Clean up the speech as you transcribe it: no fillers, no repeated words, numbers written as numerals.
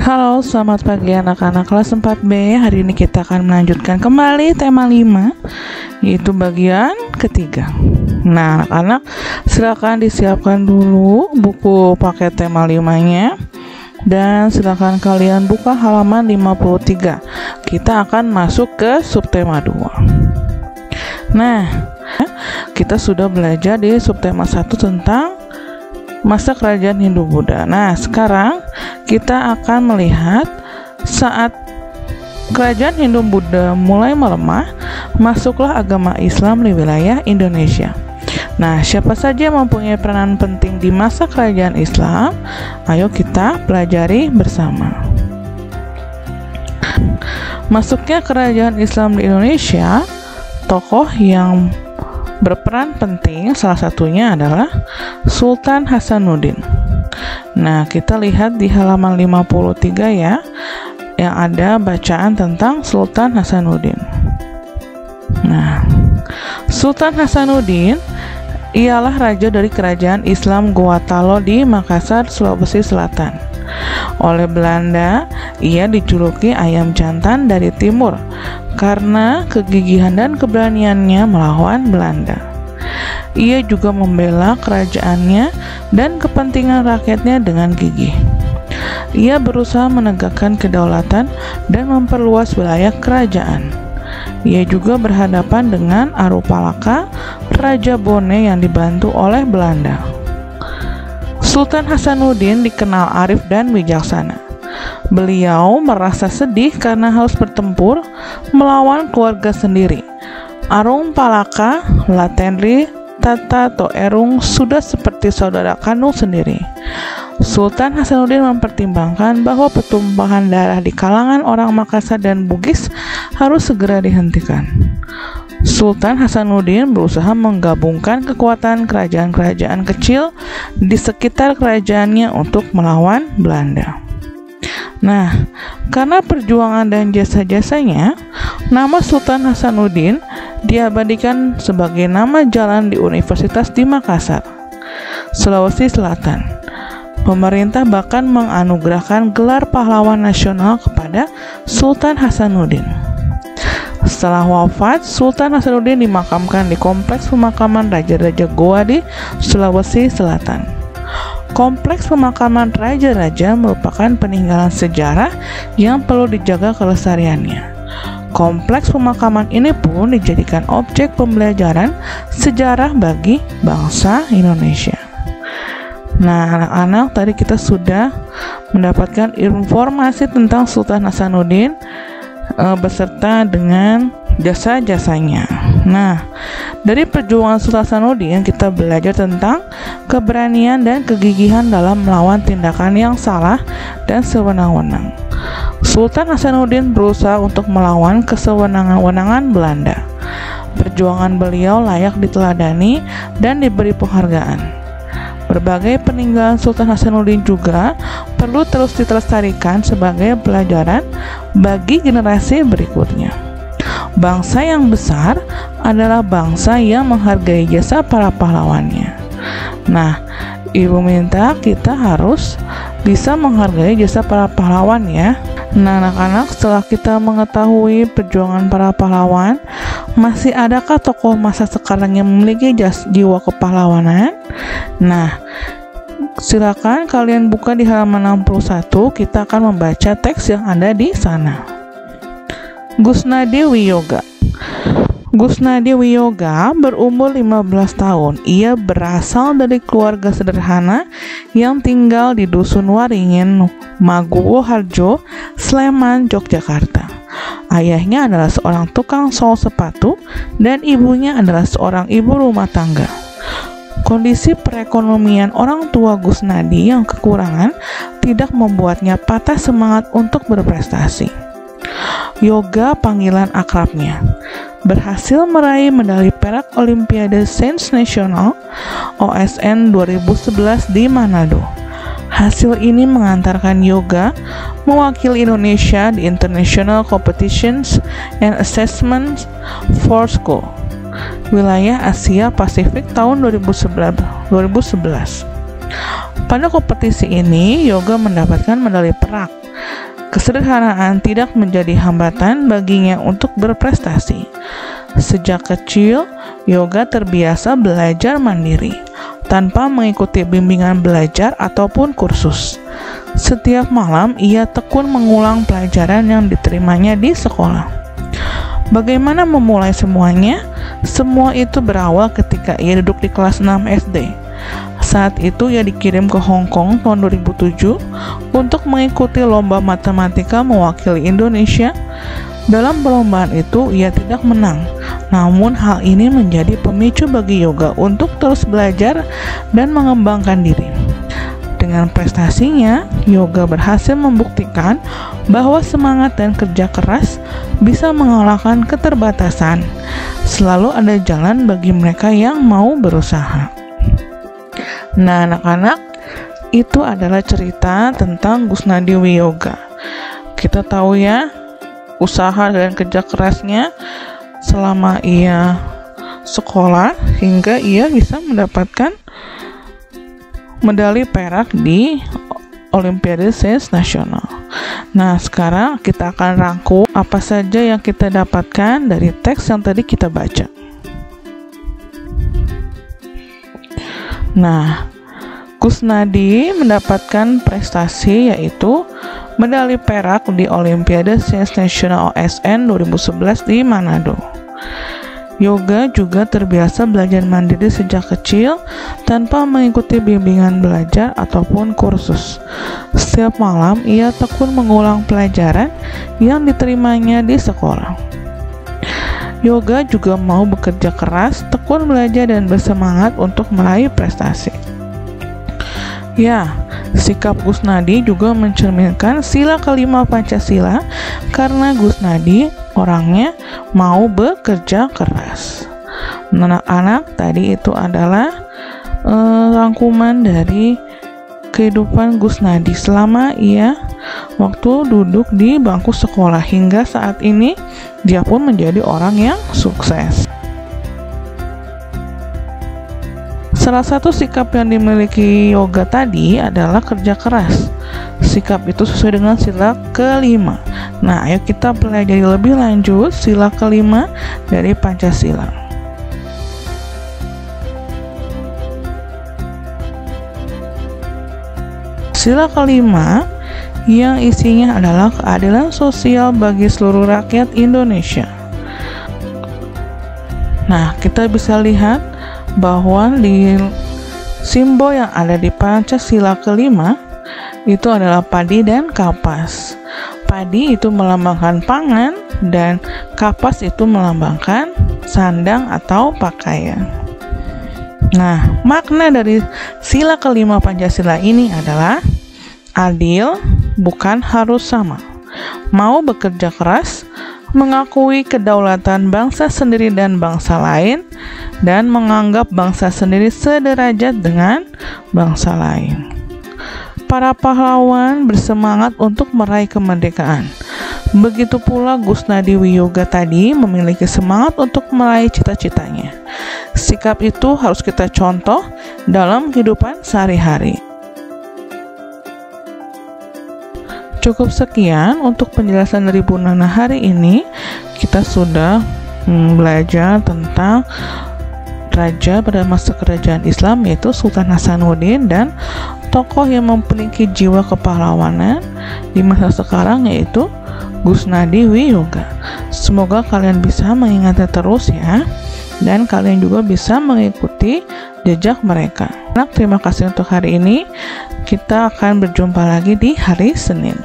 Halo, selamat pagi anak-anak kelas 4B. Hari ini kita akan melanjutkan kembali tema 5, yaitu bagian ketiga. Nah, anak-anak silakan disiapkan dulu buku paket tema 5-nya. Dan silakan kalian buka halaman 53. Kita akan masuk ke subtema 2. Nah, kita sudah belajar di subtema 1 tentang masa kerajaan Hindu-Buddha. Nah, sekarang kita akan melihat saat kerajaan Hindu-Buddha mulai melemah, masuklah agama Islam di wilayah Indonesia. Nah, siapa saja yang mempunyai peranan penting di masa kerajaan Islam? Ayo kita pelajari bersama. Masuknya kerajaan Islam di Indonesia, tokoh yang berperan penting salah satunya adalah Sultan Hasanuddin. Nah, kita lihat di halaman 53 ya, yang ada bacaan tentang Sultan Hasanuddin. Nah, Sultan Hasanuddin ialah raja dari kerajaan Islam Gorontalo di Makassar, Sulawesi Selatan. Oleh Belanda, ia dijuluki ayam jantan dari timur karena kegigihan dan keberaniannya melawan Belanda. Ia juga membela kerajaannya dan kepentingan rakyatnya dengan gigih. Ia berusaha menegakkan kedaulatan dan memperluas wilayah kerajaan. Ia juga berhadapan dengan Arupalaka, Raja Bone yang dibantu oleh Belanda. Sultan Hasanuddin dikenal arif dan bijaksana. Beliau merasa sedih karena harus bertempur melawan keluarga sendiri. Arung Palaka, Latenri, Tata Toerung sudah seperti saudara kandung sendiri. Sultan Hasanuddin mempertimbangkan bahwa pertumpahan darah di kalangan orang Makassar dan Bugis harus segera dihentikan. Sultan Hasanuddin berusaha menggabungkan kekuatan kerajaan-kerajaan kecil di sekitar kerajaannya untuk melawan Belanda. Nah, karena perjuangan dan jasa-jasanya, nama Sultan Hasanuddin diabadikan sebagai nama jalan di Universitas di Makassar, Sulawesi Selatan. Pemerintah bahkan menganugerahkan gelar pahlawan nasional kepada Sultan Hasanuddin. Setelah wafat, Sultan Hasanuddin dimakamkan di Kompleks Pemakaman Raja-Raja Goa di Sulawesi Selatan. Kompleks pemakaman raja-raja merupakan peninggalan sejarah yang perlu dijaga kelestariannya. Kompleks pemakaman ini pun dijadikan objek pembelajaran sejarah bagi bangsa Indonesia. Nah, anak-anak, tadi kita sudah mendapatkan informasi tentang Sultan Hasanuddin beserta dengan jasa-jasanya. Nah, dari perjuangan Sultan Hasanuddin kita belajar tentang keberanian dan kegigihan dalam melawan tindakan yang salah dan sewenang-wenang. Sultan Hasanuddin berusaha untuk melawan kesewenang-wenangan Belanda. Perjuangan beliau layak diteladani dan diberi penghargaan. Berbagai peninggalan Sultan Hasanuddin juga perlu terus dilestarikan sebagai pelajaran bagi generasi berikutnya. Bangsa yang besar adalah bangsa yang menghargai jasa para pahlawannya. Nah, Ibu minta kita harus bisa menghargai jasa para pahlawan ya. Nah, anak-anak, setelah kita mengetahui perjuangan para pahlawan, masih adakah tokoh masa sekarang yang memiliki jiwa kepahlawanan? Nah, silakan kalian buka di halaman 61, kita akan membaca teks yang ada di sana. Gusnadi Wiyoga. Gusnadi Wiyoga berumur 15 tahun. Ia berasal dari keluarga sederhana yang tinggal di Dusun Waringin, Maguwo Harjo, Sleman, Yogyakarta. Ayahnya adalah seorang tukang sol sepatu dan ibunya adalah seorang ibu rumah tangga. Kondisi perekonomian orang tua Gusnadi yang kekurangan tidak membuatnya patah semangat untuk berprestasi. Yoga, panggilan akrabnya, berhasil meraih medali perak Olimpiade Sains Nasional OSN 2011 di Manado. Hasil ini mengantarkan Yoga mewakili Indonesia di International Competitions and Assessments for School wilayah Asia Pasifik tahun 2011. Pada kompetisi ini, Yoga mendapatkan medali perak Kesederhanaan tidak menjadi hambatan baginya untuk berprestasi. Sejak kecil, Yoga terbiasa belajar mandiri, tanpa mengikuti bimbingan belajar ataupun kursus. Setiap malam, ia tekun mengulang pelajaran yang diterimanya di sekolah. Bagaimana memulai semuanya? Semua itu berawal ketika ia duduk di kelas 6 SD. Saat itu ia dikirim ke Hong Kong tahun 2007 untuk mengikuti lomba matematika mewakili Indonesia. Dalam perlombaan itu ia tidak menang, namun hal ini menjadi pemicu bagi Yoga untuk terus belajar dan mengembangkan diri. Dengan prestasinya, Yoga berhasil membuktikan bahwa semangat dan kerja keras bisa mengalahkan keterbatasan. Selalu ada jalan bagi mereka yang mau berusaha. Nah, anak-anak, itu adalah cerita tentang Gusnadi Wiyoga. Kita tahu ya, usaha dan kerja kerasnya selama ia sekolah hingga ia bisa mendapatkan medali perak di Olimpiade Sains Nasional. Nah, sekarang kita akan rangkum apa saja yang kita dapatkan dari teks yang tadi kita baca. Nah, Gusnadi mendapatkan prestasi yaitu medali perak di Olimpiade Sains Nasional OSN 2011 di Manado. Yoga juga terbiasa belajar mandiri sejak kecil tanpa mengikuti bimbingan belajar ataupun kursus. Setiap malam ia tekun mengulang pelajaran yang diterimanya di sekolah. Yoga juga mau bekerja keras, tekun belajar dan bersemangat untuk meraih prestasi. Ya, sikap Gusnadi juga mencerminkan sila kelima Pancasila karena Gusnadi orangnya mau bekerja keras. Anak-anak, tadi itu adalah rangkuman dari kehidupan Gusnadi selama ia waktu duduk di bangku sekolah hingga saat ini dia pun menjadi orang yang sukses. Salah satu sikap yang dimiliki Yoga tadi adalah kerja keras. Sikap itu sesuai dengan sila kelima. Nah, ayo kita pelajari lebih lanjut sila kelima dari Pancasila. Sila kelima yang isinya adalah keadilan sosial bagi seluruh rakyat Indonesia. Nah, kita bisa lihat bahwa di simbol yang ada di Pancasila kelima itu adalah padi dan kapas. Padi itu melambangkan pangan dan kapas itu melambangkan sandang atau pakaian. Nah, makna dari sila kelima Pancasila ini adalah adil, bukan harus sama. Mau bekerja keras, mengakui kedaulatan bangsa sendiri dan bangsa lain, dan menganggap bangsa sendiri sederajat dengan bangsa lain. Para pahlawan bersemangat untuk meraih kemerdekaan. Begitu pula Gusnadi Wiyoga tadi memiliki semangat untuk meraih cita-citanya. Sikap itu harus kita contoh dalam kehidupan sehari-hari. Cukup sekian untuk penjelasan dari Bu Nana hari ini. Kita sudah belajar tentang raja pada masa kerajaan Islam yaitu Sultan Hasanuddin dan tokoh yang memiliki jiwa kepahlawanan di masa sekarang yaitu Gusnadi Wiyoga. Semoga kalian bisa mengingatnya terus ya, dan kalian juga bisa mengikuti jejak mereka. Terima kasih untuk hari ini. Kita akan berjumpa lagi di hari Senin.